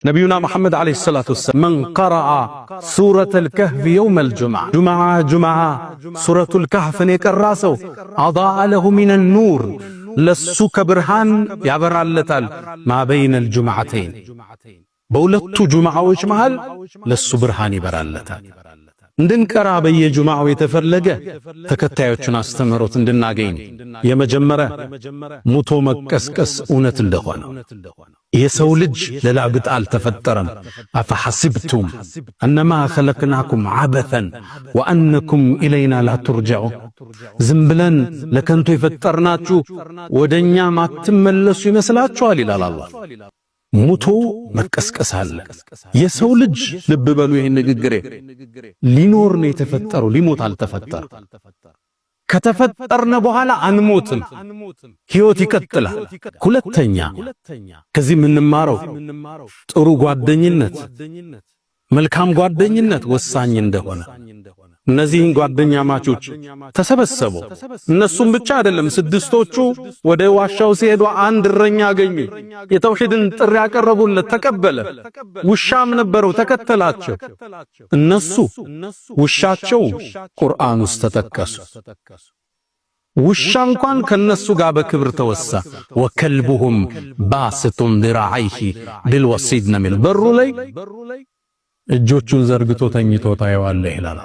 نبينا محمد عليه الصلاة والسلام من قرأ سورة الكهف يوم الجمعة جمعة سورة الكهف نيكراسو أضاء له من النور لسوك برهان يعبر اللتال ما بين الجمعتين بولتو جمعة وشمال لسو برهان يبر اللتال እንድንቀራ በየጁማው የተፈለገ ተከታዮቹን አስተምሮት እንድናገኝ የመጀመረ ሙቶ መቀስቀስ እውነት እንደሆነ የሰው ልጅ ለላግጥ አልተፈጠረም አፈሐስብቱም انما خلقناكم عبثا وانكم الينا لا ترجعون ዝም ብለን ለከንቱ የፈጠርናችሁ ወደኛ ማትመለሱ ይመስላችኋል ይላል አላህ ሙቶ መቀስቀስ አለ የሰው ልጅ ልብ በሉ ይሄን ንግግሬ ሊኖር ነው የተፈጠረው ሊሞት አልተፈጠረ ከተፈጠርነ በኋላ አንሞትም ሕይወት ይቀጥላል ሁለተኛ ከዚህ ምንማረው ጥሩ ጓደኝነት መልካም ጓደኝነት ወሳኝ እንደሆነ እነዚህን ጓደኛ ማቾች ተሰበሰቡ እነሱም ብቻ አይደለም ስድስቶቹ ወደ ዋሻው ሲሄዱ አንድ እረኛ አገኙ የተውሂድን ጥሪ ያቀረቡለት ተቀበለ ውሻም ነበረው ተከተላቸው እነሱ ውሻቸው ቁርአን ውስጥ ተጠቀሱ ውሻ እንኳን ከነሱ ጋር በክብር ተወሳ ወከልቡሁም ባስቱን ذراعيه بالوصيد ነሚል በሩ ላይ እጆቹን ዘርግቶ ተኝቶ ታየዋለህ ይላል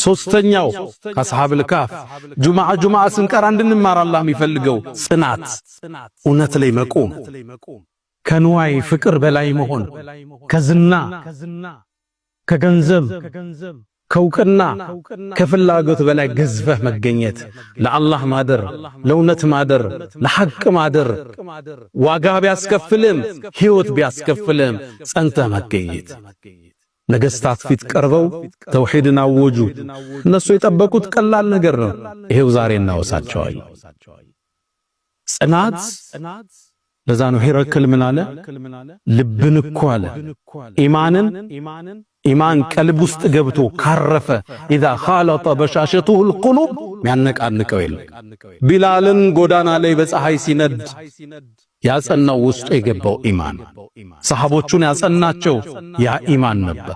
ሶስተኛው ከአስሐብ الكهف ጁማዓ ስንቀራ እንድንማር አላህ የሚፈልገው ጽናት እውነት ላይ መቆም ከንዋይ ፍቅር በላይ መሆን ከዝና ከገንዘብ ከውቅና ከፍላጎት በላይ ገዝፈህ መገኘት ለአላህ ማደር ለእውነት ማደር ለሐቅ ማደር ዋጋ ቢያስከፍልም ሕይወት ቢያስከፍልም ጸንተህ መገኘት ነገስታት ፊት ቀርበው ተውሂድን አወጁ እነሱ የጠበቁት ቀላል ነገር ነው ይሄው ዛሬ እናወሳቸዋል ጽናት ለዛ ነው ሄረክል ምን አለ ልብን እኮ አለ ኢማን ቀልብ ውስጥ ገብቶ ካረፈ اذا خالط بشاشته القلوب ያነቃንቀው የለ ቢላልን ጎዳና ላይ በፀሐይ ሲነድ ያጸናው ውስጥ የገባው ኢማን ሰሃቦቹን ያጸናቸው ያ ኢማን ነበር